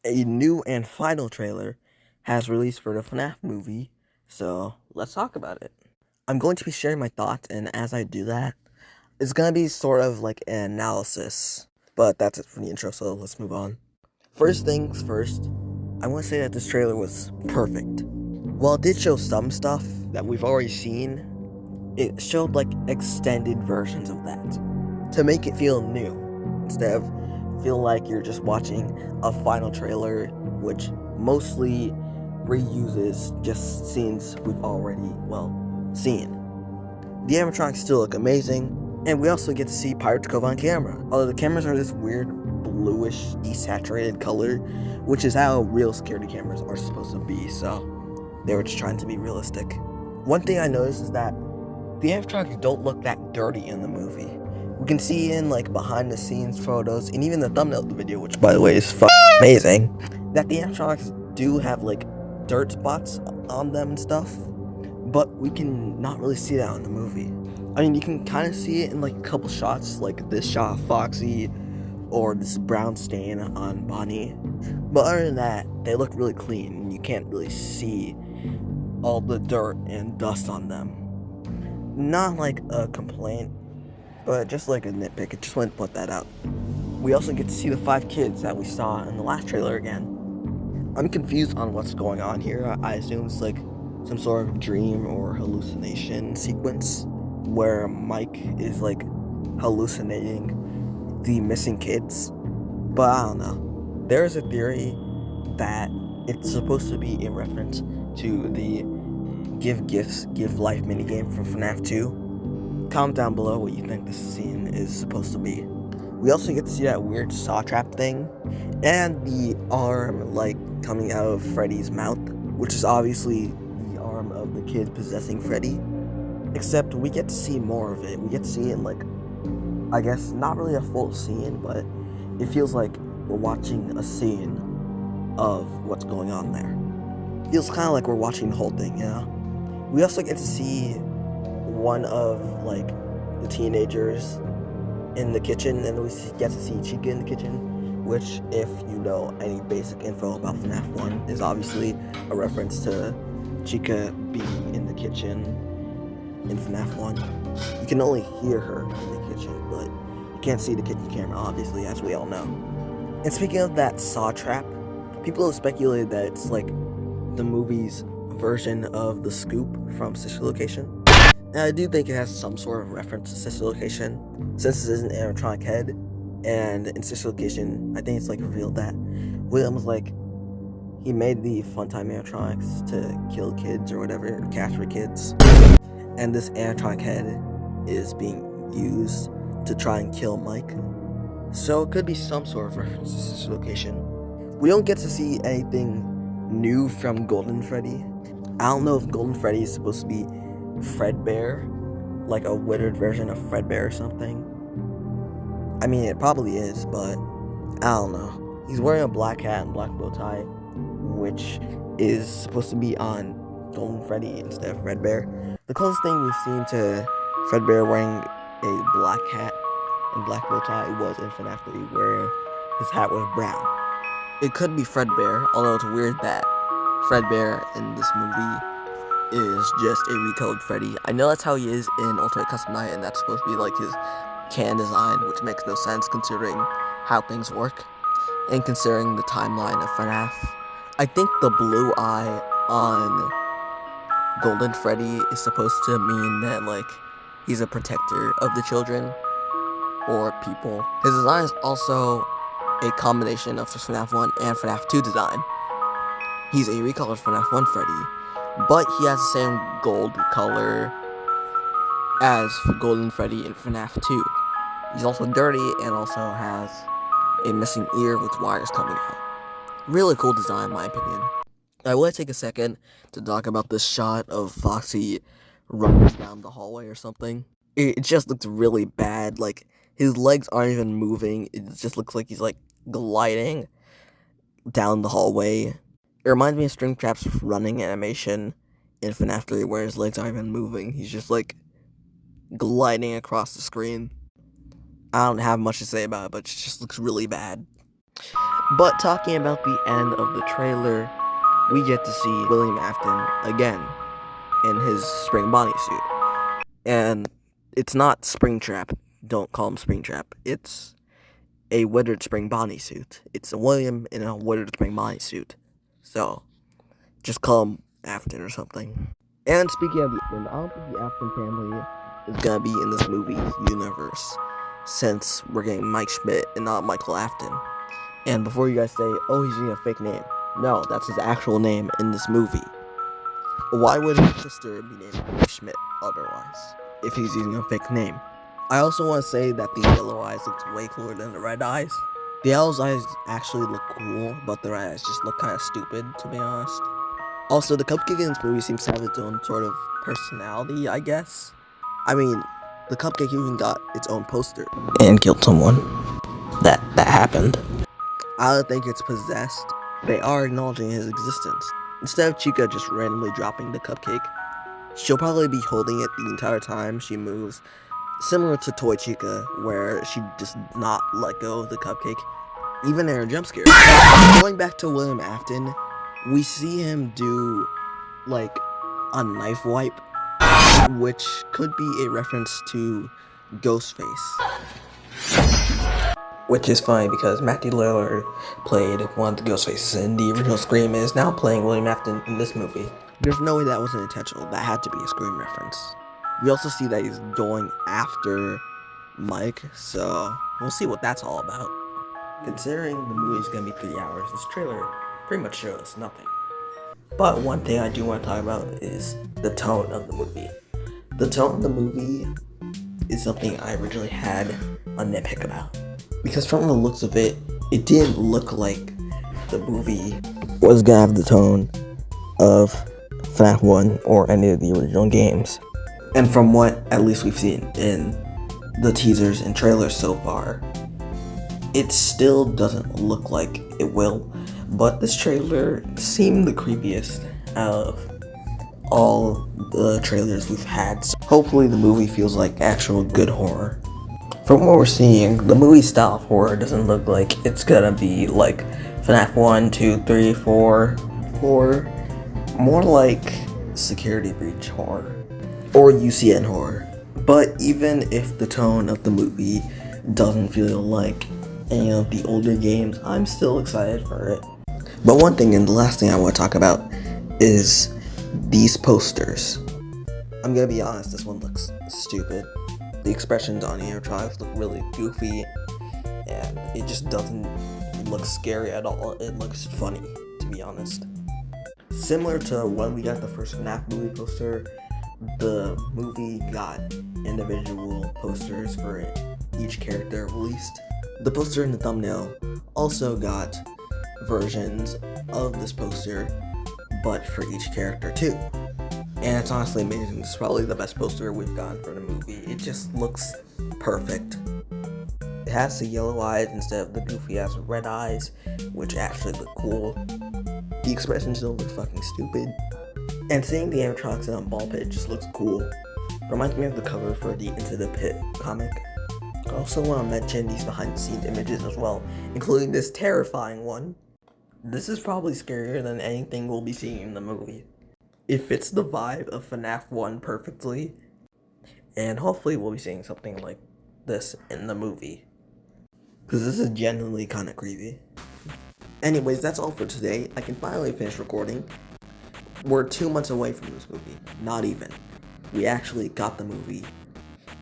a new and final trailer has released for the FNaF movie, so let's talk about it. I'm going to be sharing my thoughts, and as I do that, it's going to be sort of like an analysis, but that's it for the intro, so let's move on. First things first, I want to say that this trailer was perfect. While it did show some stuff that we've already seen, it showed like extended versions of that to make it feel new instead of feel like you're just watching a final trailer, which mostly reuses just scenes we've already, seen. The animatronics still look amazing, and we also get to see Pirates Cove on camera, although the cameras are this weird bluish desaturated color, which is how real security cameras are supposed to be, so they were just trying to be realistic. One thing I noticed is that the animatronics don't look that dirty in the movie. We can see in like behind the scenes photos and even the thumbnail of the video, which by the way is amazing, that the animatronics do have like dirt spots on them and stuff, but we can not really see that in the movie. I mean, you can kind of see it in like a couple shots, like this shot of Foxy or this brown stain on Bonnie, but other than that, they look really clean and you can't really see all the dirt and dust on them. Not like a complaint, but just like a nitpick. I just wanted to put that out. We also get to see the 5 kids that we saw in the last trailer again. I'm confused on what's going on here. I assume it's like some sort of dream or hallucination sequence where Mike is like hallucinating the missing kids. But I don't know. There is a theory that it's supposed to be in reference to the Give Gifts, Give Life minigame from FNaF 2. Comment down below what you think this scene is supposed to be. We also get to see that weird saw trap thing, and the arm like coming out of Freddy's mouth, which is obviously the arm of the kid possessing Freddy. Except we get to see more of it. We get to see it in like, I guess not really a full scene, but it feels like we're watching a scene of what's going on there. Feels kind of like we're watching the whole thing, you know? We also get to see one of like the teenagers in the kitchen, and we get to see Chica in the kitchen, which, if you know any basic info about FNaF 1, is obviously a reference to Chica being in the kitchen in FNaF 1. You can only hear her in the kitchen, but you can't see the kitchen camera, obviously, as we all know. And speaking of that saw trap, people have speculated that it's like the movie's version of the Scoop from Sister Location. And I do think it has some sort of reference to Sister Location, since this is an animatronic head, and in Sister Location, I think it's like revealed that William was like, he made the Funtime animatronics to kill kids or whatever, or capture kids, and this animatronic head is being used to try and kill Mike. So it could be some sort of reference to Sister Location. We don't get to see anything new from Golden Freddy. I don't know if Golden Freddy is supposed to be Fredbear, like a withered version of Fredbear or something. I mean, it probably is, but I don't know. He's wearing a black hat and black bow tie, which is supposed to be on Golden Freddy instead of Fredbear. The closest thing we've seen to Fredbear wearing a black hat and black bow tie was in FNaF 3, where his hat was brown. It could be Fredbear, although it's weird that Fredbear in this movie is just a recolored Freddy. I know that's how he is in Ultimate Custom Night, and that's supposed to be like his can design, which makes no sense considering how things work and considering the timeline of FNaF. I think the blue eye on Golden Freddy is supposed to mean that like he's a protector of the children or people. His design is also a combination of FNaF 1 and FNaF 2 design. He's a recolored FNaF 1 Freddy, but he has the same gold color as Golden Freddy in FNaF 2. He's also dirty and also has a missing ear with wires coming out. Really cool design, in my opinion. I want to take a second to talk about this shot of Foxy running down the hallway or something. It just looks really bad. Like, his legs aren't even moving. It just looks like he's like gliding down the hallway. It reminds me of Stringtrap's running animation in FNaF 3, where his legs aren't even moving. He's just like gliding across the screen. I don't have much to say about it, but it just looks really bad. But talking about the end of the trailer, we get to see William Afton again in his spring bodysuit. And it's not Springtrap. Don't call him Springtrap. It's a Withered Spring bodysuit. It's a William in a Withered Spring bodysuit. So, just call him Afton or something. And speaking of the Afton, I don't think the Afton family is gonna be in this movie's universe, since we're getting Mike Schmidt and not Michael Afton. And before you guys say, oh, he's using a fake name. No, that's his actual name in this movie. Why would his sister be named Mike Schmidt otherwise, if he's using a fake name? I also want to say that the yellow eyes look way cooler than the red eyes. The yellow eyes actually look cool, but the red eyes just look kind of stupid, to be honest. Also, the cupcake in this movie seems to have its own sort of personality, I guess. I mean, the cupcake even got its own poster and killed someone. That happened. I don't think it's possessed. They are acknowledging his existence. Instead of Chica just randomly dropping the cupcake, she'll probably be holding it the entire time she moves, similar to Toy Chica, where she just not let go of the cupcake, even in a jump scare. Going back to William Afton, we see him do, like, a knife wipe, which could be a reference to Ghostface. Which is funny because Matthew Lillard played one of the Ghostfaces in the original Scream and is now playing William Afton in this movie. There's no way that wasn't intentional. That had to be a Scream reference. We also see that he's going after Mike, so we'll see what that's all about. Considering the movie's gonna be 3 hours, this trailer pretty much shows us nothing. But one thing I do want to talk about is the tone of the movie. The tone of the movie is something I originally had a nitpick about. Because from the looks of it, it didn't look like the movie was gonna have the tone of FNaF 1 or any of the original games. And from what at least we've seen in the teasers and trailers so far, it still doesn't look like it will. But this trailer seemed the creepiest out of all the trailers we've had. So hopefully the movie feels like actual good horror. From what we're seeing, the movie style of horror doesn't look like it's gonna be like FNaF 1, 2, 3, 4, or more like security breach horror, or UCN horror. But even if the tone of the movie doesn't feel like any of the older games, I'm still excited for it. But one thing, and the last thing I want to talk about, is these posters. I'm gonna be honest, this one looks stupid. The expressions on animatronics look really goofy, and it just doesn't look scary at all. It looks funny, to be honest. Similar to when we got the first FNaF movie poster, the movie got individual posters for each character released. The poster in the thumbnail also got versions of this poster, but for each character too. And it's honestly amazing. This is probably the best poster we've gotten for the movie. It just looks perfect. It has the yellow eyes instead of the goofy ass red eyes, which actually look cool. The expressions don't look fucking stupid. And seeing the animatronics in a ball pit just looks cool. Reminds me of the cover for the Into the Pit comic. I also want to mention these behind the scenes images as well, including this terrifying one. This is probably scarier than anything we'll be seeing in the movie. It fits the vibe of FNaF 1 perfectly, and hopefully we'll be seeing something like this in the movie, because this is genuinely kind of creepy. Anyways, that's all for today. I can finally finish recording. We're 2 months away from this movie. Not even. We actually got the movie.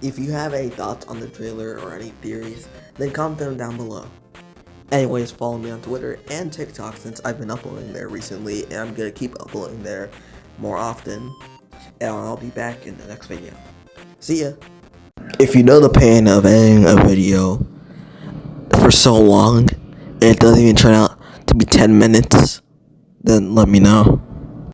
If you have any thoughts on the trailer or any theories, then comment them down below. Anyways, follow me on Twitter and TikTok since I've been uploading there recently, and I'm gonna keep uploading there more often, and I'll be back in the next video. See ya! If you know the pain of editing a video for so long, and it doesn't even turn out to be 10 minutes, then let me know.